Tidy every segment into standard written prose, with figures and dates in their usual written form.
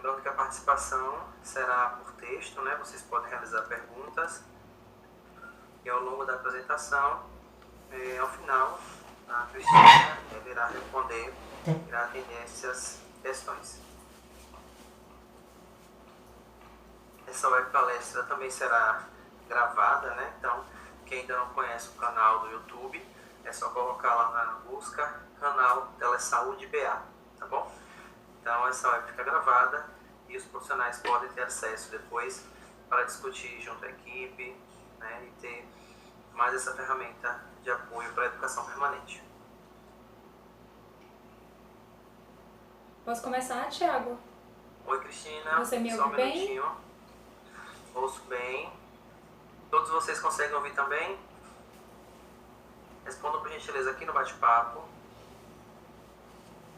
Lembrando que a participação será por texto, né? Vocês podem realizar perguntas e ao longo da apresentação, ao final, a Cristina irá responder, irá atender essas questões. Essa web palestra também será gravada, né? Então, quem ainda não conhece o canal do YouTube, é só colocar lá na busca, canal Telesaúde BA, tá bom? Então, essa web fica gravada e os profissionais podem ter acesso depois para discutir junto à equipe, né? E ter mais essa ferramenta de apoio para a educação permanente. Posso começar, Thiago? Oi, Cristina. Você me Só um ouve bem? minutinho. Ouço bem. Todos vocês conseguem ouvir também? Respondam por gentileza aqui no bate-papo.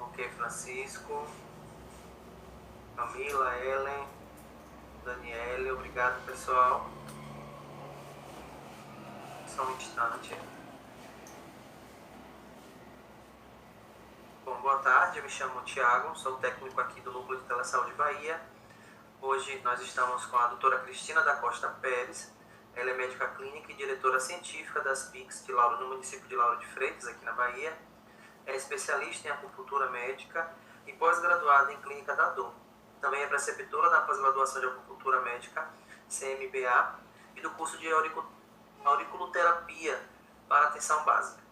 Ok, Francisco, Camila, Ellen, Daniele, obrigado, pessoal. Só um instante. Bom, boa tarde, eu me chamo Thiago, sou técnico aqui do Núcleo de Telesaúde Bahia. Hoje nós estamos com a doutora Cristina da Costa Pérez. Ela é médica clínica e diretora científica das PICs de Lauro, no município de Lauro de Freitas, aqui na Bahia. É especialista em acupuntura médica e pós-graduada em clínica da dor. Também é preceptora da pós-graduação de acupuntura médica, CMBA, e do curso de auriculoterapia para atenção básica.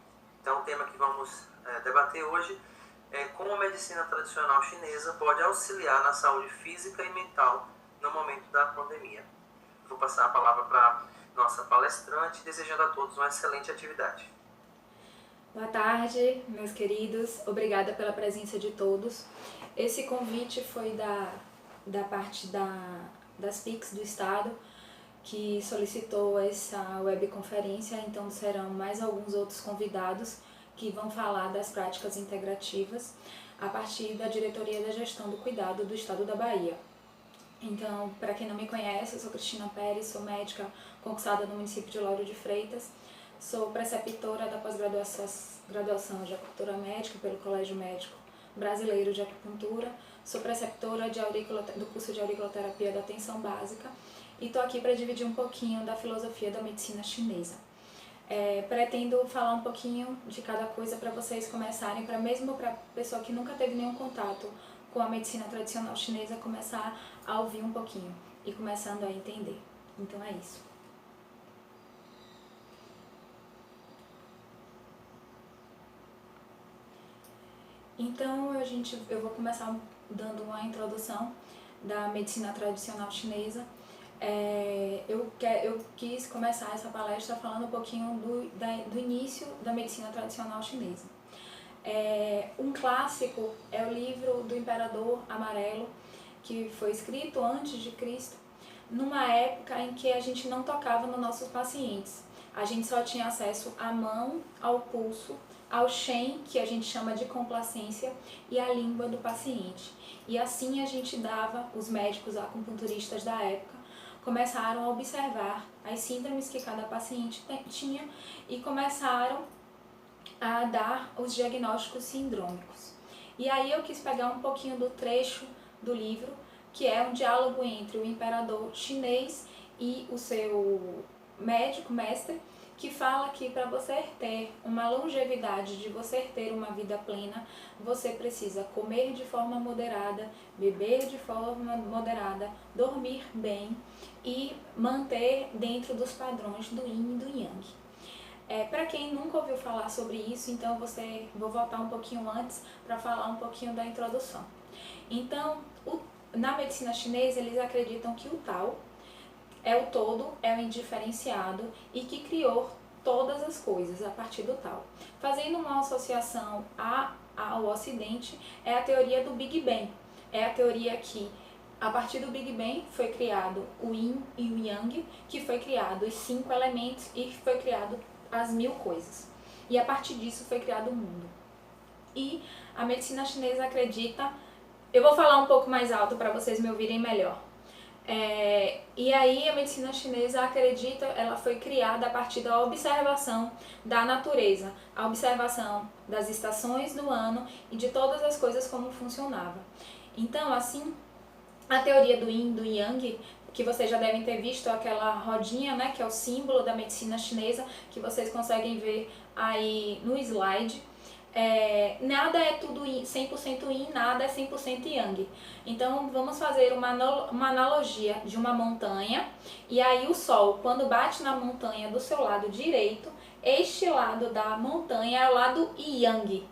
Então, o tema que vamos debater hoje é como a medicina tradicional chinesa pode auxiliar na saúde física e mental no momento da pandemia. Vou passar a palavra para nossa palestrante, desejando a todos uma excelente atividade. Boa tarde, meus queridos. Obrigada pela presença de todos. Esse convite foi da parte das PICs do Estado, que solicitou essa webconferência, então serão mais alguns outros convidados que vão falar das práticas integrativas a partir da Diretoria da Gestão do Cuidado do Estado da Bahia. Então, para quem não me conhece, eu sou Cristina Pérez, sou médica concursada no município de Lauro de Freitas, sou preceptora da pós-graduação de acupuntura médica pelo Colégio Médico Brasileiro de Acupuntura, sou preceptora do curso de auriculoterapia da atenção básica e estou aqui para dividir um pouquinho da filosofia da medicina chinesa. Pretendo falar um pouquinho de cada coisa para vocês começarem, mesmo para pessoa que nunca teve nenhum contato com a medicina tradicional chinesa, começar a ouvir um pouquinho e começando a entender. Então é isso. Então eu vou começar dando uma introdução da medicina tradicional chinesa. Eu quis começar essa palestra falando um pouquinho do início da medicina tradicional chinesa. Um clássico é o livro do Imperador Amarelo, que foi escrito antes de Cristo, numa época em que a gente não tocava nos nossos pacientes. A gente só tinha acesso à mão, ao pulso, ao shen, que a gente chama de complacência, e à língua do paciente. E assim a gente os médicos acupunturistas da época começaram a observar as síndromes que cada paciente tinha e começaram a dar os diagnósticos sindrômicos. E aí eu quis pegar um pouquinho do trecho do livro, que é um diálogo entre o imperador chinês e o seu mestre, que fala que para você ter uma longevidade, de você ter uma vida plena, você precisa comer de forma moderada, beber de forma moderada, dormir bem e manter dentro dos padrões do Yin e do Yang. Para quem nunca ouviu falar sobre isso, então vou voltar um pouquinho antes para falar um pouquinho da introdução. Então, na medicina chinesa, eles acreditam que o Tao é o todo, é o indiferenciado e que criou todas as coisas a partir do Tao. Fazendo uma associação ao Ocidente, é a teoria do Big Bang. É a teoria que, a partir do Big Bang, foi criado o Yin e o Yang, que foi criado os 5 elementos e foi criado as 1000 coisas. E a partir disso foi criado o mundo. E a medicina chinesa acredita... Eu vou falar um pouco mais alto para vocês me ouvirem melhor. E aí a medicina chinesa acredita, ela foi criada a partir da observação da natureza, a observação das estações do ano e de todas as coisas como funcionava. Então, assim, a teoria do Yin, do Yang, que vocês já devem ter visto, aquela rodinha, né, que é o símbolo da medicina chinesa, que vocês conseguem ver aí no slide. Nada é tudo 100% Yin, nada é 100% Yang. Então vamos fazer uma analogia de uma montanha, e aí o sol, quando bate na montanha do seu lado direito, este lado da montanha é o lado Yang.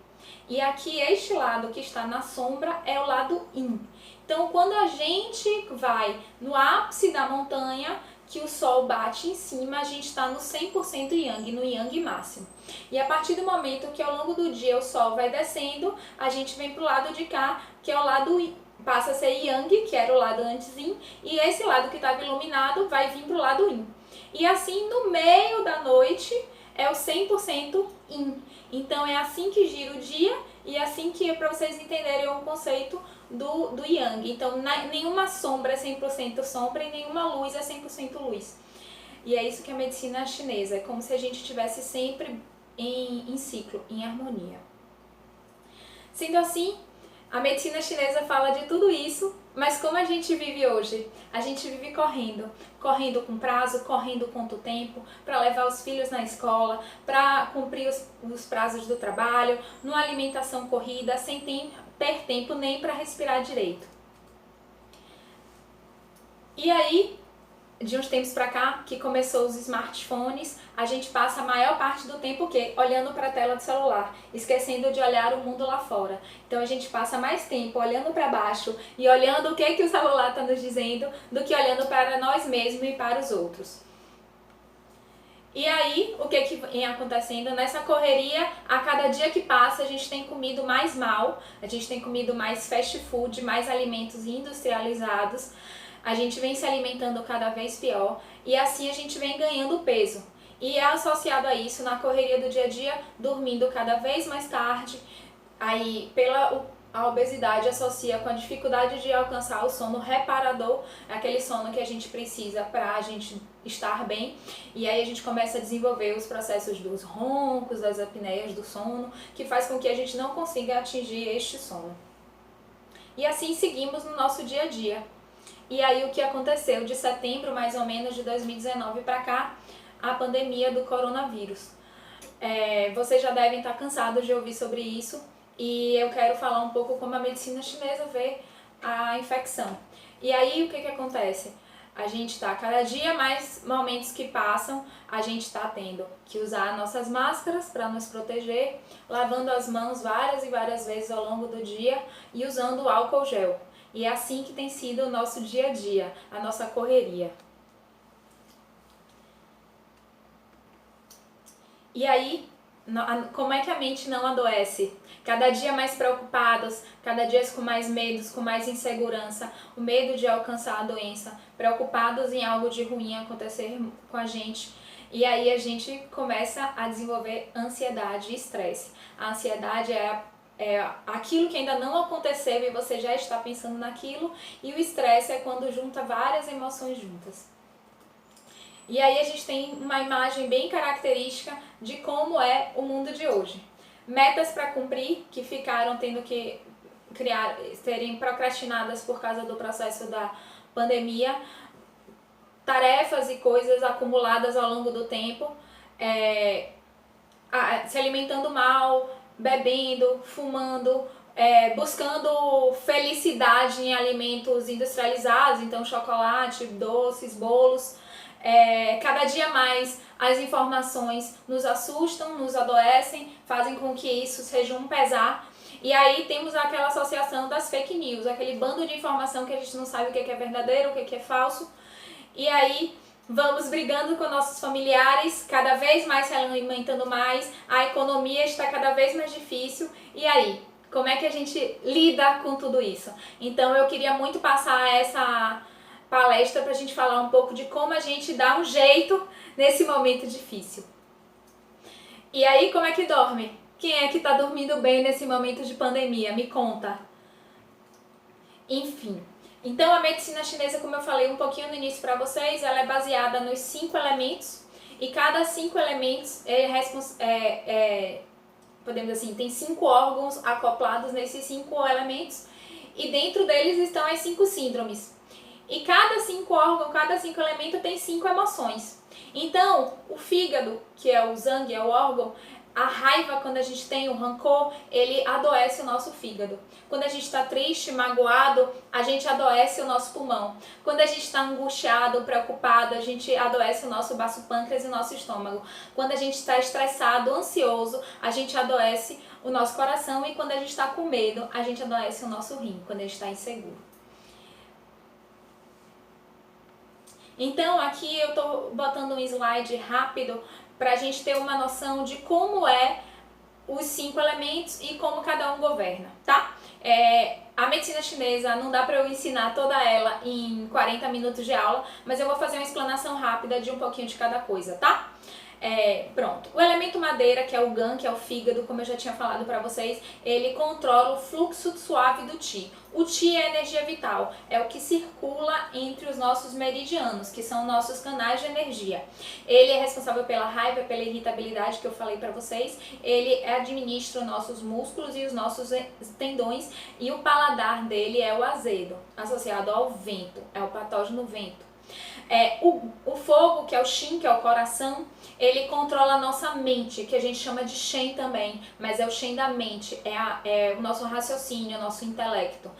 E aqui este lado que está na sombra é o lado Yin. Então quando a gente vai no ápice da montanha, que o sol bate em cima, a gente está no 100% Yang, no Yang máximo. E a partir do momento que ao longo do dia o sol vai descendo, a gente vem para o lado de cá, que é o lado passa a ser Yang, que era o lado antes Yin, e esse lado que estava iluminado vai vir para o lado Yin. E assim, no meio da noite, é o 100% Yin. Então é assim que gira o dia, e é assim que é para vocês entenderem o conceito do Yang. Então nenhuma sombra é 100% sombra e nenhuma luz é 100% luz. E é isso que é a medicina chinesa, é como se a gente estivesse sempre em ciclo, em harmonia. Sendo assim, a medicina chinesa fala de tudo isso, mas como a gente vive hoje? A gente vive correndo com prazo, correndo quanto tempo, para levar os filhos na escola, para cumprir os prazos do trabalho, numa alimentação corrida, sem ter tempo nem para respirar direito. E aí, de uns tempos para cá, que começou os smartphones, a gente passa a maior parte do tempo o quê? Olhando para a tela do celular, esquecendo de olhar o mundo lá fora. Então a gente passa mais tempo olhando para baixo e olhando o que o celular está nos dizendo do que olhando para nós mesmos e para os outros. E aí, o que vem acontecendo? Nessa correria, a cada dia que passa, a gente tem comido mais mal, a gente tem comido mais fast food, mais alimentos industrializados, a gente vem se alimentando cada vez pior e assim a gente vem ganhando peso. E é associado a isso, na correria do dia a dia, dormindo cada vez mais tarde, aí a obesidade associa com a dificuldade de alcançar o sono reparador, aquele sono que a gente precisa para a gente estar bem, e aí a gente começa a desenvolver os processos dos roncos, das apneias do sono, que faz com que a gente não consiga atingir este sono. E assim seguimos no nosso dia a dia. E aí o que aconteceu de setembro, mais ou menos, de 2019 para cá, a pandemia do coronavírus. Vocês já devem estar cansados de ouvir sobre isso, e eu quero falar um pouco como a medicina chinesa vê a infecção. E aí o que acontece? A gente está, cada dia mais momentos que passam, a gente está tendo que usar nossas máscaras para nos proteger, lavando as mãos várias e várias vezes ao longo do dia e usando álcool gel. E é assim que tem sido o nosso dia a dia, a nossa correria. E aí, como é que a mente não adoece? Cada dia mais preocupados, cada dia com mais medos, com mais insegurança, o medo de alcançar a doença, preocupados em algo de ruim acontecer com a gente. E aí a gente começa a desenvolver ansiedade e estresse. A ansiedade é aquilo que ainda não aconteceu e você já está pensando naquilo, e o estresse é quando junta várias emoções juntas. E aí a gente tem uma imagem bem característica de como é o mundo de hoje. Metas para cumprir que ficaram tendo que serem procrastinadas por causa do processo da pandemia, tarefas e coisas acumuladas ao longo do tempo, se alimentando mal, bebendo, fumando, buscando felicidade em alimentos industrializados, então chocolate, doces, bolos. Cada dia mais as informações nos assustam, nos adoecem, fazem com que isso seja um pesar. E aí temos aquela associação das fake news, aquele bando de informação que a gente não sabe o que é verdadeiro, o que é falso. E aí vamos brigando com nossos familiares, cada vez mais se alimentando mais, a economia está cada vez mais difícil. E aí, como é que a gente lida com tudo isso? Então eu queria muito passar essa palestra para a gente falar um pouco de como a gente dá um jeito nesse momento difícil. E aí, como é que dorme? Quem é que está dormindo bem nesse momento de pandemia? Me conta. Enfim, então a medicina chinesa, como eu falei um pouquinho no início para vocês, ela é baseada nos 5 elementos, e cada 5 elementos podemos dizer assim, tem 5 órgãos acoplados nesses 5 elementos, e dentro deles estão as 5 síndromes. E cada 5 órgãos, cada 5 elementos tem 5 emoções. Então, o fígado, que é o sangue, é o órgão, a raiva, quando a gente tem o rancor, ele adoece o nosso fígado. Quando a gente está triste, magoado, a gente adoece o nosso pulmão. Quando a gente está angustiado, preocupado, a gente adoece o nosso baço pâncreas e o nosso estômago. Quando a gente está estressado, ansioso, a gente adoece o nosso coração. E quando a gente está com medo, a gente adoece o nosso rim, quando a gente está inseguro. Então, aqui eu estou botando um slide rápido para a gente ter uma noção de como é os 5 elementos e como cada um governa, tá? A medicina chinesa não dá para eu ensinar toda ela em 40 minutos de aula, mas eu vou fazer uma explanação rápida de um pouquinho de cada coisa, tá? Pronto. O elemento madeira, que é o gan, que é o fígado, como eu já tinha falado para vocês, ele controla o fluxo suave do qi. O qi é energia vital, é o que circula entre os nossos meridianos, que são nossos canais de energia. Ele é responsável pela raiva, pela irritabilidade que eu falei para vocês. Ele administra os nossos músculos e os nossos tendões, e o paladar dele é o azedo, associado ao vento, é o patógeno vento. O fogo, que é o Shin, que é o coração, ele controla a nossa mente, que a gente chama de Shen também, mas é o Shen da mente, é o nosso raciocínio, o nosso intelecto,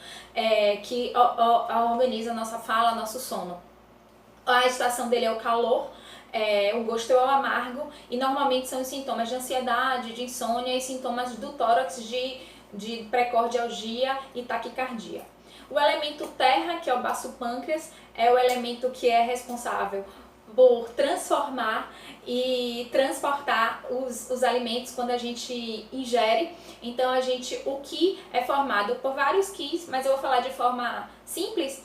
que organiza a nossa fala, nosso sono. A estação dele é o calor, o gosto é o amargo, e normalmente são os sintomas de ansiedade, de insônia e sintomas do tórax de precordialgia e taquicardia. O elemento terra, que é o baço pâncreas, é o elemento que é responsável por transformar e transportar os alimentos quando a gente ingere. Então o qi é formado por vários qis, mas eu vou falar de forma simples.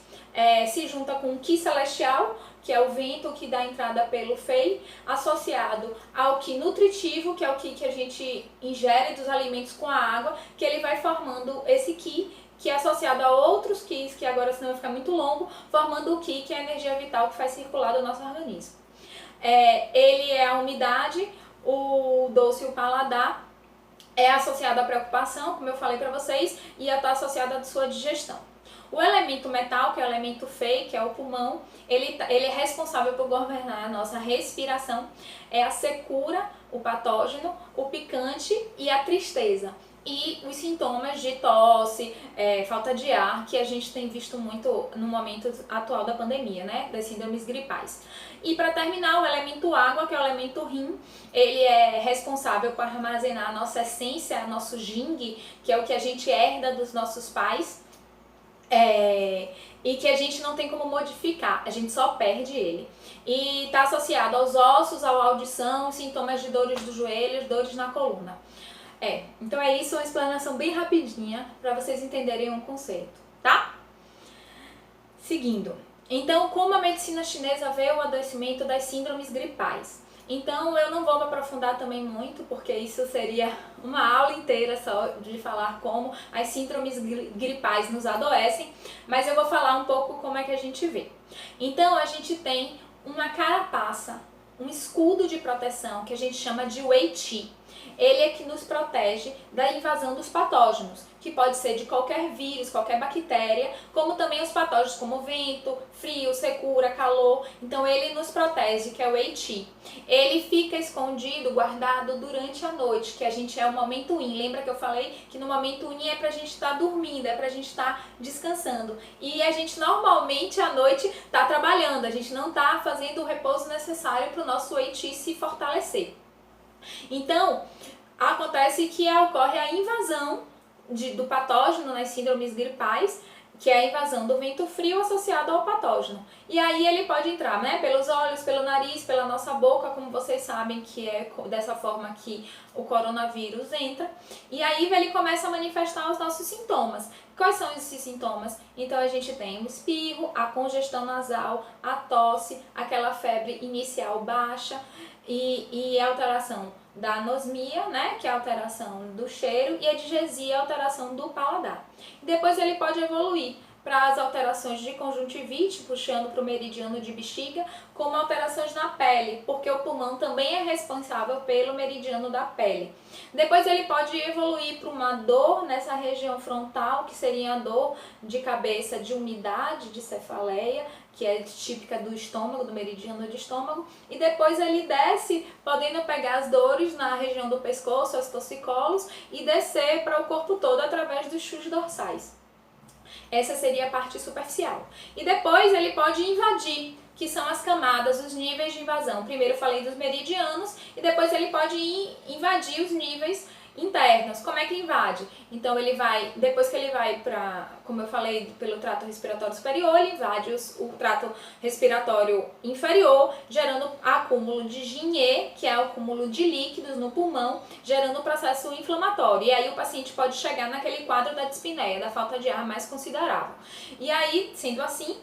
Se junta com o qi celestial, que é o vento que dá entrada pelo fei, associado ao qi nutritivo, que é o qi que a gente ingere dos alimentos com a água, que ele vai formando esse qi, que é associado a outros qis, que agora senão vai ficar muito longo, formando o qi, que é a energia vital que faz circular do nosso organismo. Ele é a umidade, o doce e o paladar, é associado à preocupação, como eu falei para vocês, e está associado à sua digestão. O elemento metal, que é o elemento fei, que é o pulmão, ele é responsável por governar a nossa respiração, é a secura, o patógeno, o picante e a tristeza. E os sintomas de tosse, falta de ar, que a gente tem visto muito no momento atual da pandemia, né? Das síndromes gripais. E para terminar, o elemento água, que é o elemento rim, ele é responsável por armazenar a nossa essência, nosso jing, que é o que a gente herda dos nossos pais, e que a gente não tem como modificar, a gente só perde ele. E está associado aos ossos, à audição, sintomas de dores dos joelhos, dores na coluna. Então é isso, uma explanação bem rapidinha para vocês entenderem um conceito, tá? Seguindo, então como a medicina chinesa vê o adoecimento das síndromes gripais? Então eu não vou me aprofundar também muito, porque isso seria uma aula inteira só de falar como as síndromes gripais nos adoecem, mas eu vou falar um pouco como é que a gente vê. Então a gente tem uma carapaça, um escudo de proteção que a gente chama de Wei Qi. Ele é que nos protege da invasão dos patógenos, que pode ser de qualquer vírus, qualquer bactéria, como também os patógenos como vento, frio, secura, calor. Então ele nos protege, que é o Wei Qi. Ele fica escondido, guardado durante a noite, que a gente é o momento yin. Lembra que eu falei que no momento yin é pra gente estar dormindo, é pra gente estar descansando. E a gente normalmente à noite tá trabalhando, a gente não tá fazendo o repouso necessário para o nosso Wei Qi se fortalecer. Então, acontece que ocorre a invasão do patógeno nas síndromes gripais, que é a invasão do vento frio associado ao patógeno. E aí ele pode entrar, né, pelos olhos, pelo nariz, pela nossa boca, como vocês sabem que é dessa forma que o coronavírus entra. E aí ele começa a manifestar os nossos sintomas. Quais são esses sintomas? Então a gente tem o espirro, a congestão nasal, a tosse, aquela febre inicial baixa e a alteração da anosmia, né, que é a alteração do cheiro, e a digesia, a alteração do paladar. Depois ele pode evoluir para as alterações de conjuntivite, puxando para o meridiano de bexiga, como alterações na pele, porque o pulmão também é responsável pelo meridiano da pele. Depois ele pode evoluir para uma dor nessa região frontal, que seria a dor de cabeça de umidade, de cefaleia, que é típica do estômago, do meridiano de estômago, e depois ele desce, podendo pegar as dores na região do pescoço, os torcicolos, e descer para o corpo todo através dos chuos dorsais. Essa seria a parte superficial. E depois ele pode invadir, que são as camadas, os níveis de invasão. Primeiro eu falei dos meridianos e depois ele pode invadir os níveis internos. Como é que invade? Então ele vai, depois que ele vai para, como eu falei, pelo trato respiratório superior, ele invade o trato respiratório inferior, gerando acúmulo de Ginier, que é o acúmulo de líquidos no pulmão, gerando um processo inflamatório. E aí o paciente pode chegar naquele quadro da dispneia, da falta de ar mais considerável. E aí, sendo assim,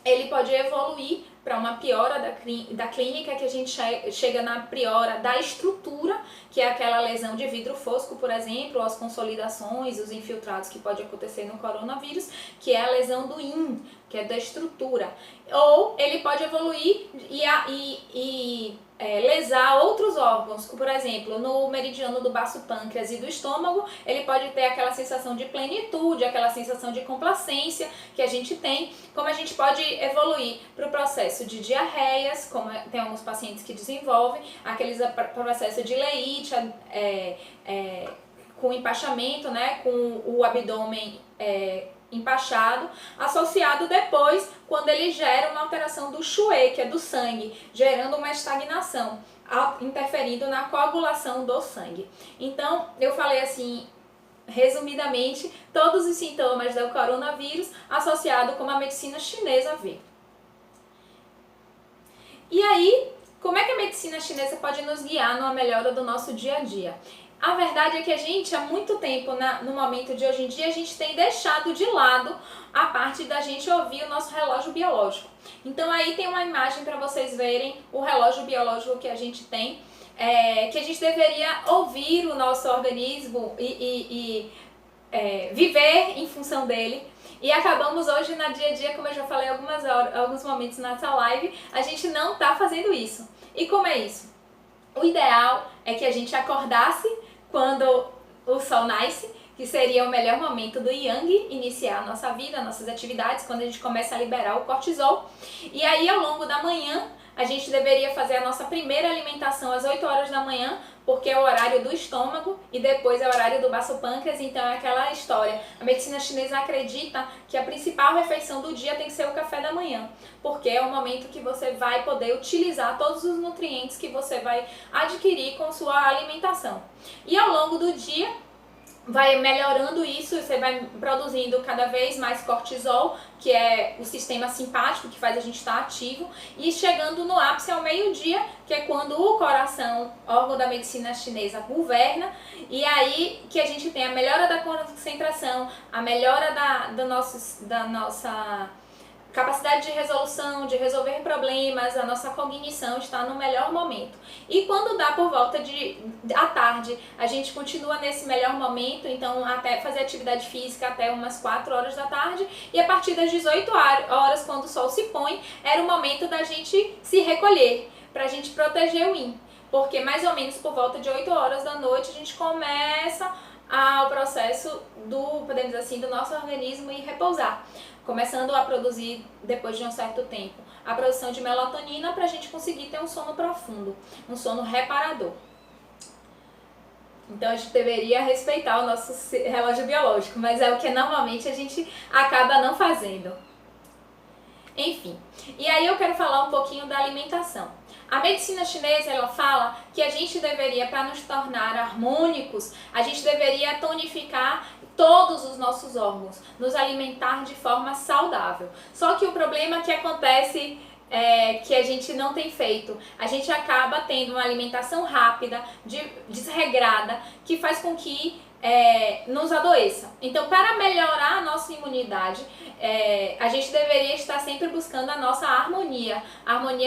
ele pode evoluir para uma piora da clínica, que a gente chega na piora da estrutura, que é aquela lesão de vidro fosco, por exemplo, ou as consolidações, os infiltrados que pode acontecer no coronavírus, que é a lesão do IN, que é da estrutura. Ou ele pode evoluir e lesar outros órgãos, por exemplo, no meridiano do baço pâncreas e do estômago, ele pode ter aquela sensação de plenitude, aquela sensação de complacência que a gente tem, como a gente pode evoluir para o processo de diarreias, como tem alguns pacientes que desenvolvem, aqueles processos de leite, com empachamento, né, com o abdômen empachado, associado depois quando ele gera uma alteração do Chouet, que é do sangue, gerando uma estagnação, interferindo na coagulação do sangue. Então, eu falei assim, resumidamente, todos os sintomas do coronavírus associado com a medicina chinesa vê. E aí, como é que a medicina chinesa pode nos guiar numa melhora do nosso dia a dia? A verdade é que a gente, há muito tempo, no momento de hoje em dia, a gente tem deixado de lado a parte da gente ouvir o nosso relógio biológico. Então aí tem uma imagem para vocês verem o relógio biológico que a gente tem, que a gente deveria ouvir o nosso organismo e viver em função dele. E acabamos hoje na dia a dia, como eu já falei alguns momentos nessa live, a gente não está fazendo isso. E como é isso? O ideal é que a gente acordasse quando o sol nasce, que seria o melhor momento do Yang iniciar a nossa vida, nossas atividades, quando a gente começa a liberar o cortisol. E aí, ao longo da manhã, a gente deveria fazer a nossa primeira alimentação às 8 horas da manhã, porque é o horário do estômago e depois é o horário do baço pâncreas, então é aquela história. A medicina chinesa acredita que a principal refeição do dia tem que ser o café da manhã, porque é o momento que você vai poder utilizar todos os nutrientes que você vai adquirir com sua alimentação. E ao longo do dia, vai melhorando isso, você vai produzindo cada vez mais cortisol, que é o sistema simpático que faz a gente estar ativo, e chegando no ápice ao meio-dia, que é quando o coração, órgão da medicina chinesa, governa, e aí que a gente tem a melhora da concentração, a melhora da nossa capacidade de resolução, de resolver problemas, a nossa cognição está no melhor momento. E quando dá por volta à tarde, a gente continua nesse melhor momento, então até fazer atividade física até umas 4 horas da tarde, e a partir das 18 horas, quando o sol se põe, era o momento da gente se recolher, para a gente proteger o yin. Porque mais ou menos por volta de 8 horas da noite a gente começa o processo podemos dizer assim, do nosso organismo ir repousar, começando a produzir, depois de um certo tempo, a produção de melatonina para a gente conseguir ter um sono profundo, um sono reparador. Então a gente deveria respeitar o nosso relógio biológico, mas é o que normalmente a gente acaba não fazendo. Enfim, e aí eu quero falar um pouquinho da alimentação. A medicina chinesa, ela fala que a gente deveria, para nos tornar harmônicos, a gente deveria tonificar todos os nossos órgãos, nos alimentar de forma saudável. Só que o problema que acontece que a gente não tem feito, a gente acaba tendo uma alimentação rápida, desregrada, que faz com que nos adoeça. Então, para melhorar a nossa imunidade, a gente deveria estar sempre buscando a nossa harmonia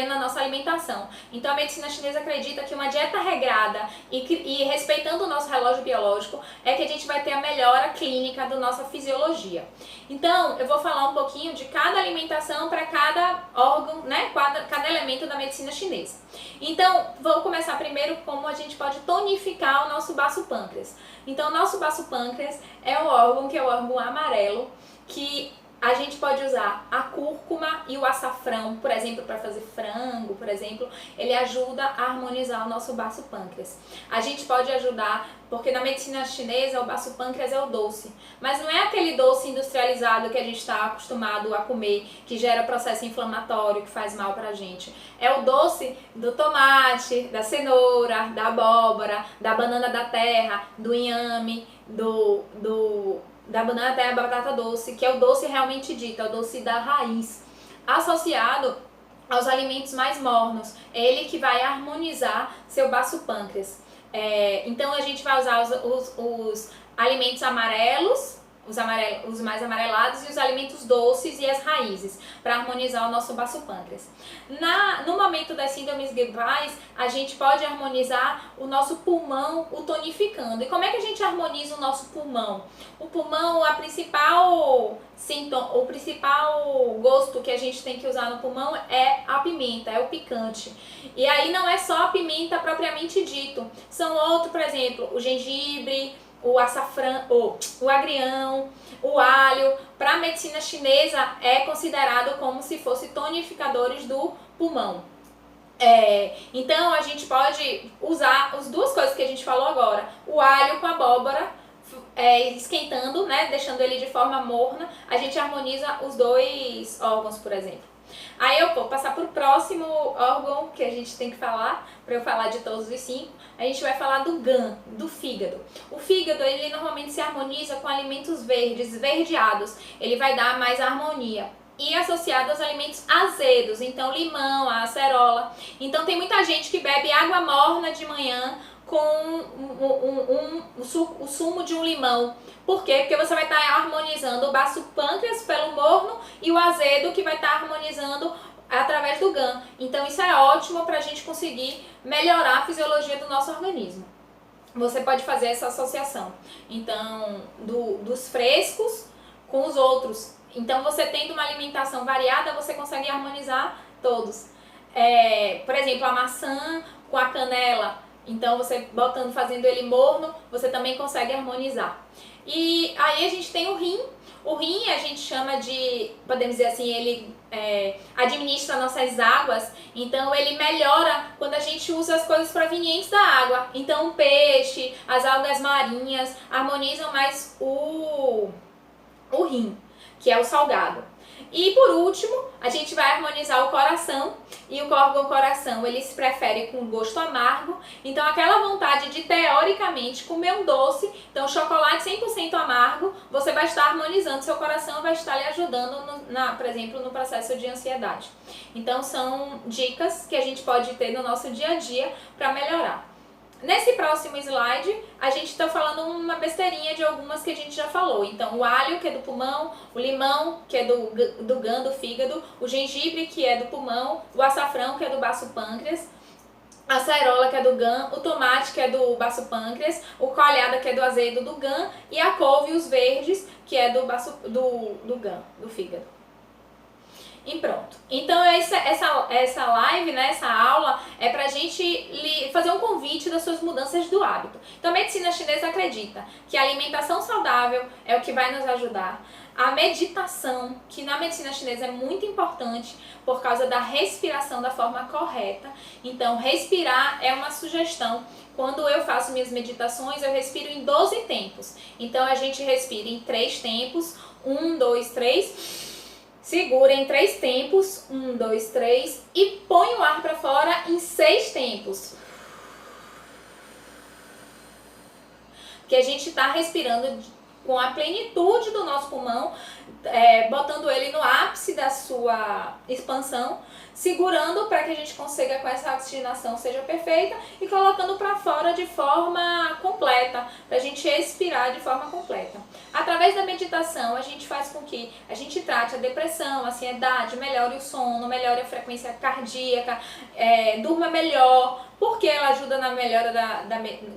na nossa alimentação. Então, a medicina chinesa acredita que uma dieta regrada e respeitando o nosso relógio biológico é que a gente vai ter a melhora clínica da nossa fisiologia. Então, eu vou falar um pouquinho de cada alimentação para cada órgão, né, cada elemento da medicina chinesa. Então, vou começar primeiro como a gente pode tonificar o nosso baço pâncreas. Então, o nosso baço pâncreas é o órgão que é o órgão amarelo, que a gente pode usar a cúrcuma e o açafrão, por exemplo, para fazer frango, por exemplo, ele ajuda a harmonizar o nosso baço pâncreas. A gente pode ajudar, porque na medicina chinesa o baço pâncreas é o doce, mas não é aquele doce industrializado que a gente está acostumado a comer, que gera processo inflamatório, que faz mal pra gente. É o doce do tomate, da cenoura, da abóbora, da banana da terra, do inhame, da banana até a batata doce, que é o doce realmente dito, é o doce da raiz, associado aos alimentos mais mornos. É ele que vai harmonizar seu baço pâncreas. Então a gente vai usar os alimentos amarelos, os mais amarelados, e os alimentos doces e as raízes, para harmonizar o nosso baço pâncreas. No momento das síndromes gripais, a gente pode harmonizar o nosso pulmão, o tonificando. E como é que a gente harmoniza o nosso pulmão? O pulmão, o principal gosto que a gente tem que usar no pulmão é a pimenta, é o picante. E aí não é só a pimenta propriamente dito, são outros, por exemplo, o gengibre, o açafrão, o agrião, o alho. Para a medicina chinesa é considerado como se fosse tonificadores do pulmão. Então a gente pode usar as duas coisas que a gente falou agora, o alho com a abóbora, esquentando, né, deixando ele de forma morna, a gente harmoniza os dois órgãos, por exemplo. Aí eu vou passar para o próximo órgão que a gente tem que falar, para eu falar de todos os 5. A gente vai falar do GAN, do fígado. O fígado, ele normalmente se harmoniza com alimentos verdes, esverdeados. Ele vai dar mais harmonia. E associado aos alimentos azedos, então limão, a acerola. Então tem muita gente que bebe água morna de manhã com o sumo de um limão. Por quê? Porque você vai estar harmonizando o baço pâncreas pelo morno e o azedo que vai estar harmonizando através do GAN. Então isso é ótimo para a gente conseguir melhorar a fisiologia do nosso organismo. Você pode fazer essa associação, então, dos frescos com os outros. Então você tendo uma alimentação variada, você consegue harmonizar todos. Por exemplo, a maçã com a canela. Então você fazendo ele morno, você também consegue harmonizar. E aí a gente tem o rim. O rim a gente chama de, podemos dizer assim, ele administra nossas águas, então ele melhora quando a gente usa as coisas provenientes da água. Então o peixe, as algas marinhas harmonizam mais o rim, que é o salgado. E por último, a gente vai harmonizar o coração, e o órgão coração, ele se prefere com gosto amargo, então aquela vontade de, teoricamente, comer um doce, então chocolate 100% amargo, você vai estar harmonizando seu coração, vai estar lhe ajudando, por exemplo, no processo de ansiedade. Então são dicas que a gente pode ter no nosso dia a dia para melhorar. Nesse próximo slide, a gente está falando uma besteirinha de algumas que a gente já falou. Então, o alho, que é do pulmão, o limão, que é do GAN, do fígado, o gengibre, que é do pulmão, o açafrão, que é do baço pâncreas, a acerola, que é do GAN, o tomate, que é do baço pâncreas, o coalhada, que é do azedo, do GAN, e a couve, os verdes, que é do GAN, do fígado. E pronto. Então essa live, né, essa aula é pra gente fazer um convite das suas mudanças do hábito. Então a medicina chinesa acredita que a alimentação saudável é o que vai nos ajudar. A meditação, que na medicina chinesa é muito importante por causa da respiração da forma correta. Então respirar é uma sugestão. Quando eu faço minhas meditações, eu respiro em 12 tempos. Então a gente respira em 3 tempos, 1, 2, 3... Segura em 3 tempos, 1, 2, 3, e põe o ar para fora em 6 tempos. Que a gente está respirando com a plenitude do nosso pulmão, botando ele no ápice da sua expansão, segurando para que a gente consiga com essa oxigenação seja perfeita e colocando para fora de forma completa, para a gente expirar de forma completa. Através da meditação, a gente faz com que a gente trate a depressão, a ansiedade, melhore o sono, melhore a frequência cardíaca, durma melhor. Por que ela ajuda na melhora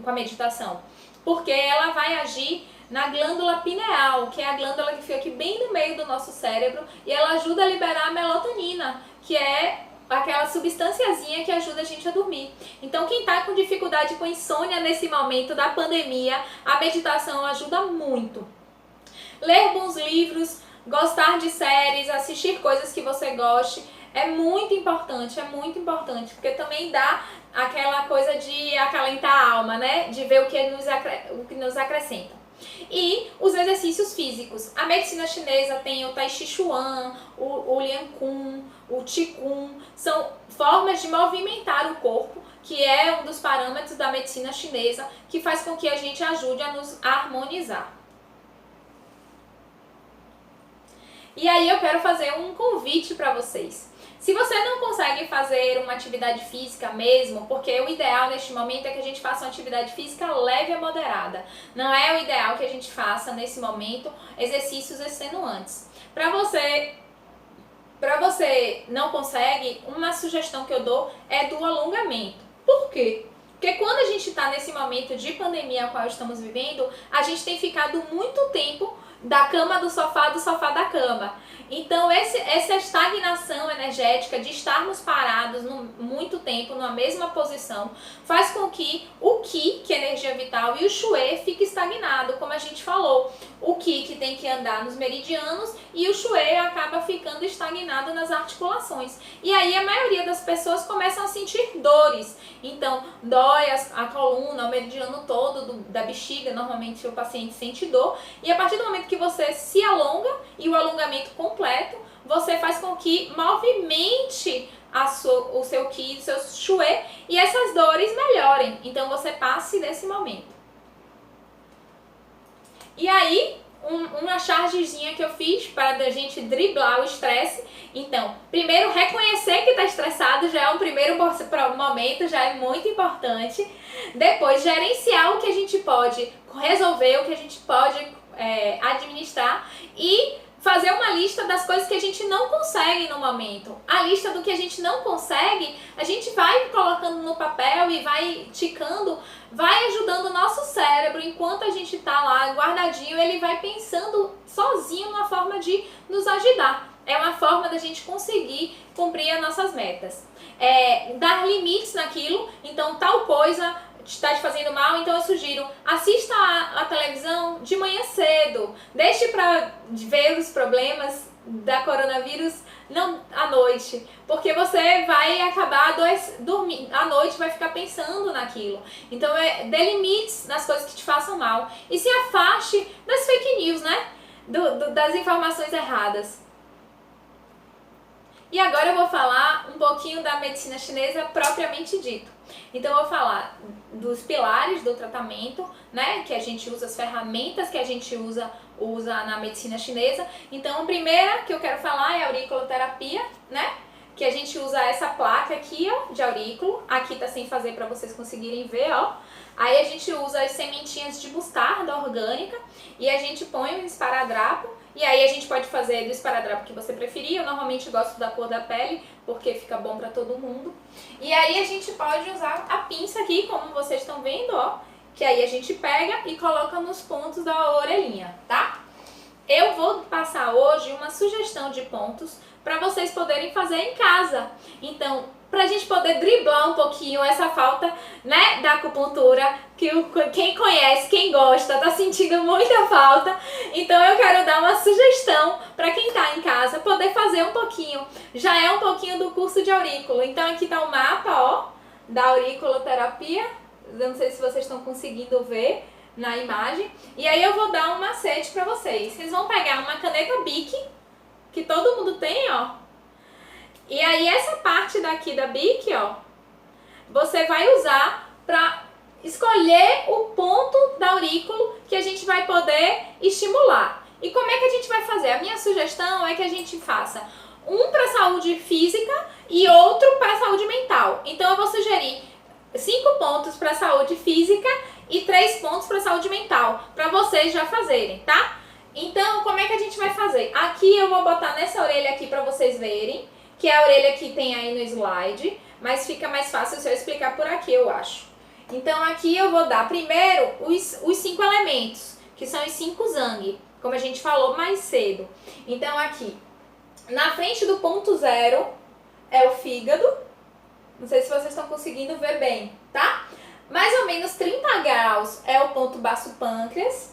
com a meditação? Porque ela vai agir na glândula pineal, que é a glândula que fica aqui bem no meio do nosso cérebro, e ela ajuda a liberar a melatonina, que é aquela substânciazinha que ajuda a gente a dormir. Então, quem está com dificuldade com insônia nesse momento da pandemia, a meditação ajuda muito. Ler bons livros, gostar de séries, assistir coisas que você goste, é muito importante, porque também dá aquela coisa de acalentar a alma, né? De ver o que nos acrescenta. E os exercícios físicos. A medicina chinesa tem o Tai Chi Chuan, o Lian Kun, o Qigong. São formas de movimentar o corpo, que é um dos parâmetros da medicina chinesa, que faz com que a gente ajude a nos harmonizar. E aí eu quero fazer um convite para vocês. Se você não consegue fazer uma atividade física mesmo, porque o ideal neste momento é que a gente faça uma atividade física leve a moderada. Não é o ideal que a gente faça nesse momento exercícios extenuantes. Para você não consegue, uma sugestão que eu dou é do alongamento. Por quê? Porque quando a gente está nesse momento de pandemia a qual estamos vivendo, a gente tem ficado muito tempo da cama do sofá da cama. Então essa estagnação energética de estarmos parados muito tempo numa mesma posição faz com que o Qi, que é energia vital, e o Shui fique estagnado, como a gente falou. O Qi que tem que andar nos meridianos e o Shui acaba ficando estagnado nas articulações. E aí a maioria das pessoas começam a sentir dores. Então dói a coluna, o meridiano todo da bexiga, normalmente o paciente sente dor. E a partir do momento que você se alonga, e o alongamento completo, você faz com que movimente o seu Qi, o seu Shui, e essas dores melhorem. Então você passe desse momento. E aí, uma chargezinha que eu fiz para a gente driblar o estresse. Então, primeiro, reconhecer que está estressado já é um primeiro momento, já é muito importante. Depois, gerenciar o que a gente pode resolver, o que a gente pode administrar, e fazer uma lista das coisas que a gente não consegue no momento. A lista do que a gente não consegue, a gente vai colocando no papel e vai ticando, vai ajudando o nosso cérebro. Enquanto a gente está lá guardadinho, ele vai pensando sozinho uma forma de nos ajudar. É uma forma da gente conseguir cumprir as nossas metas. Dar limites naquilo, então tal coisa está te fazendo mal, então eu sugiro, assista a televisão de manhã cedo, deixe para ver os problemas da coronavírus não à noite, porque você vai acabar dormindo à noite, vai ficar pensando naquilo. Então dê limites nas coisas que te façam mal e se afaste das fake news, né? Das informações erradas. E agora eu vou falar um pouquinho da medicina chinesa propriamente dito. Então eu vou falar dos pilares do tratamento, né, que a gente usa, as ferramentas que a gente usa na medicina chinesa. Então a primeira que eu quero falar é a auriculoterapia, né, que a gente usa essa placa aqui, ó, de aurículo. Aqui tá sem fazer para vocês conseguirem ver, ó. Aí a gente usa as sementinhas de mostarda orgânica e a gente põe um esparadrapo. E aí a gente pode fazer do esparadrapo que você preferir. Eu normalmente gosto da cor da pele, porque fica bom pra todo mundo. E aí a gente pode usar a pinça aqui, como vocês estão vendo, ó. Que aí a gente pega e coloca nos pontos da orelhinha, tá? Eu vou passar hoje uma sugestão de pontos para vocês poderem fazer em casa. Então, pra gente poder driblar um pouquinho essa falta, né, da acupuntura, que quem conhece, quem gosta, tá sentindo muita falta. Então eu quero dar uma sugestão para quem tá em casa poder fazer um pouquinho. Já é um pouquinho do curso de aurículo. Então aqui tá o mapa, ó, da auriculoterapia. Eu não sei se vocês estão conseguindo ver na imagem. E aí eu vou dar um macete para vocês. Vocês vão pegar uma caneta Bic, que todo mundo tem, ó. E aí essa parte daqui da Bic, ó, você vai usar para escolher o ponto da aurículo que a gente vai poder estimular. E como é que a gente vai fazer? A minha sugestão é que a gente faça um para saúde física e outro para saúde mental. Então eu vou sugerir 5 pontos para saúde física e 3 pontos para saúde mental, para vocês já fazerem, tá? Então, como é que a gente vai fazer? Aqui eu vou botar nessa orelha aqui para vocês verem, que é a orelha que tem aí no slide, mas fica mais fácil se eu explicar por aqui, eu acho. Então aqui eu vou dar primeiro os 5 elementos, que são os 5 Zang, como a gente falou mais cedo. Então aqui, na frente do ponto 0 é o fígado. Não sei se vocês estão conseguindo ver bem, tá? Mais ou menos 30 graus é o ponto baço pâncreas.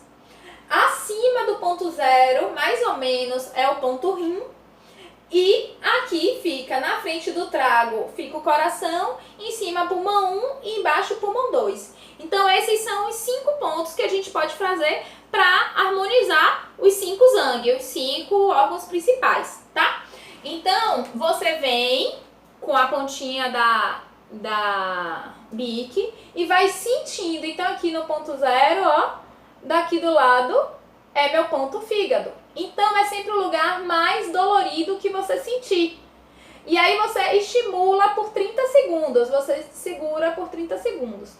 Acima do ponto 0, mais ou menos, é o ponto rim. E aqui fica, na frente do trago, fica o coração, em cima pulmão 1 e embaixo pulmão 2. Então esses são os 5 pontos que a gente pode fazer para harmonizar os 5 Zang, os 5 órgãos principais, tá? Então, você vem com a pontinha da bique e vai sentindo. Então aqui no ponto 0, ó, daqui do lado é meu ponto fígado. Então é sempre o lugar mais dolorido que você sentir. E aí você estimula por 30 segundos, você segura por 30 segundos.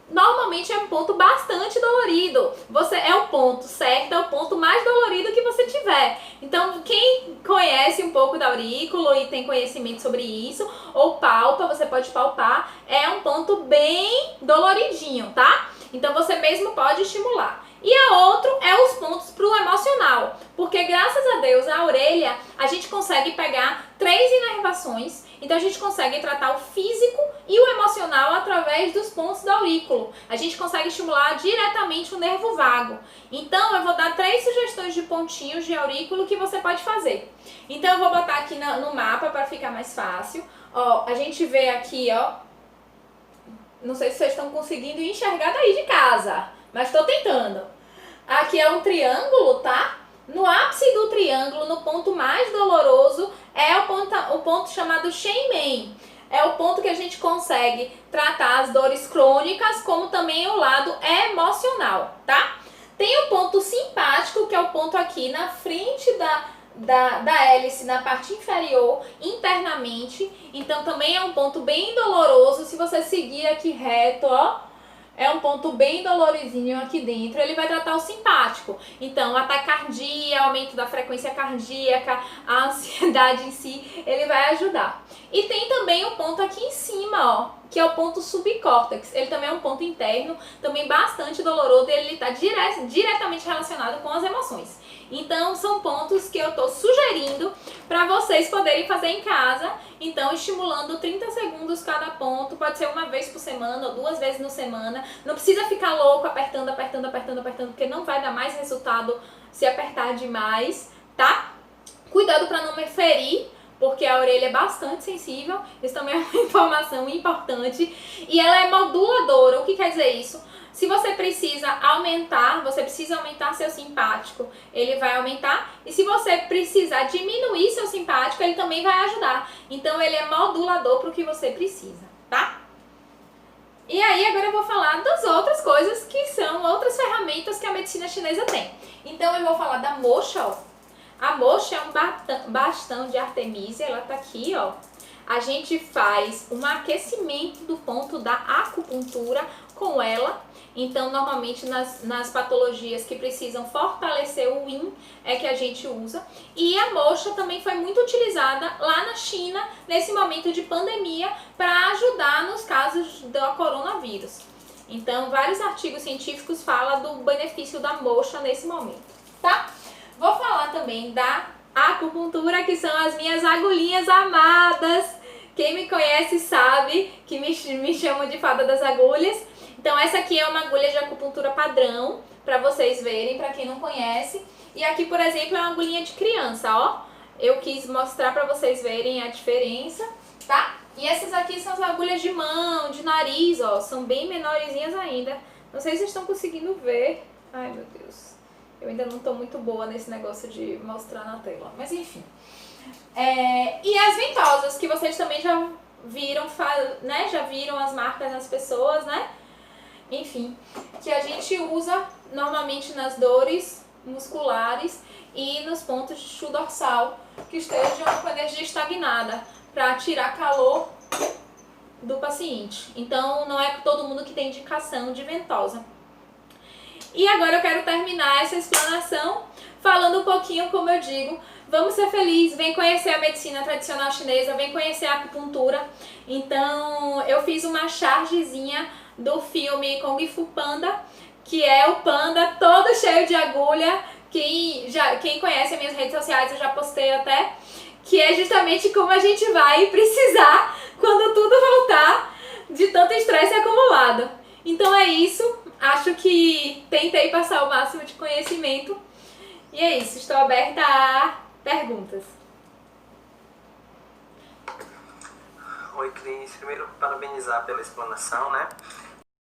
Normalmente é um ponto bastante dolorido. Você é o ponto certo, é o ponto mais dolorido que você tiver. Então, quem conhece um pouco da aurículo e tem conhecimento sobre isso, ou palpa, você pode palpar, é um ponto bem doloridinho, tá? Então, você mesmo pode estimular. E a outro é os pontos pro emocional, porque graças a Deus a orelha a gente consegue pegar 3 inervações, então a gente consegue tratar o físico e o emocional através dos pontos do aurículo. A gente consegue estimular diretamente o nervo vago. Então eu vou dar 3 sugestões de pontinhos de aurículo que você pode fazer. Então eu vou botar aqui no mapa para ficar mais fácil. Ó, a gente vê aqui, ó, não sei se vocês estão conseguindo enxergar daí de casa, mas estou tentando. Aqui é um triângulo, tá? No ápice do triângulo, no ponto mais doloroso, é o ponto chamado Shenmen. É o ponto que a gente consegue tratar as dores crônicas, como também o lado emocional, tá? Tem o ponto simpático, que é o ponto aqui na frente da hélice, na parte inferior, internamente. Então também é um ponto bem doloroso. Se você seguir aqui reto, ó, é um ponto bem dolorizinho aqui dentro. Ele vai tratar o simpático. Então, a taquicardia, aumento da frequência cardíaca, a ansiedade em si, ele vai ajudar. E tem também o ponto aqui em cima, ó, que é o ponto subcórtex. Ele também é um ponto interno, também bastante doloroso, e ele está diretamente relacionado com as emoções. Então, são pontos que eu estou sugerindo para vocês poderem fazer em casa. Então, estimulando 30 segundos cada ponto. Pode ser uma vez por semana ou 2 vezes na semana. Não precisa ficar louco apertando, porque não vai dar mais resultado se apertar demais, tá? Cuidado para não me ferir, porque a orelha é bastante sensível. Isso também é uma informação importante. E ela é moduladora. O que quer dizer isso? Se você precisa aumentar seu simpático, ele vai aumentar. E se você precisar diminuir seu simpático, ele também vai ajudar. Então, ele é modulador para o que você precisa, tá? E aí, agora eu vou falar das outras coisas que são outras ferramentas que a medicina chinesa tem. Então, eu vou falar da moxa, ó. A moxa é um bastão de Artemisia, ela tá aqui, ó. A gente faz um aquecimento do ponto da acupuntura com ela. Então, normalmente nas patologias que precisam fortalecer o yin é que a gente usa. E a moxa também foi muito utilizada lá na China, nesse momento de pandemia, para ajudar nos casos do coronavírus. Então, vários artigos científicos falam do benefício da moxa nesse momento, tá? Vou falar também da acupuntura, que são as minhas agulhinhas amadas. Quem me conhece sabe que me chamam de fada das agulhas. Então essa aqui é uma agulha de acupuntura padrão, para vocês verem, para quem não conhece. E aqui, por exemplo, é uma agulhinha de criança, ó. Eu quis mostrar para vocês verem a diferença, tá? E essas aqui são as agulhas de mão, de nariz, ó. São bem menorzinhas ainda. Não sei se vocês estão conseguindo ver. Ai, meu Deus. Eu ainda não tô muito boa nesse negócio de mostrar na tela. Mas enfim. E as ventosas, que vocês também já viram, né? Já viram as marcas nas pessoas, né? enfim, que a gente usa normalmente nas dores musculares e nos pontos de chu dorsal que estejam com energia estagnada, para tirar calor do paciente. Então, não é todo mundo que tem indicação de ventosa. E agora eu quero terminar essa explanação falando um pouquinho, como eu digo, vamos ser felizes, vem conhecer a medicina tradicional chinesa, vem conhecer a acupuntura. Então, eu fiz uma chargezinha do filme Kung Fu Panda, que é o panda todo cheio de agulha. Quem conhece as minhas redes sociais, eu já postei até, que é justamente como a gente vai precisar quando tudo voltar de tanto estresse acumulado. Então é isso, acho que tentei passar o máximo de conhecimento. E é isso, estou aberta a perguntas. Oi, Cris. Primeiro, parabenizar pela explanação, né?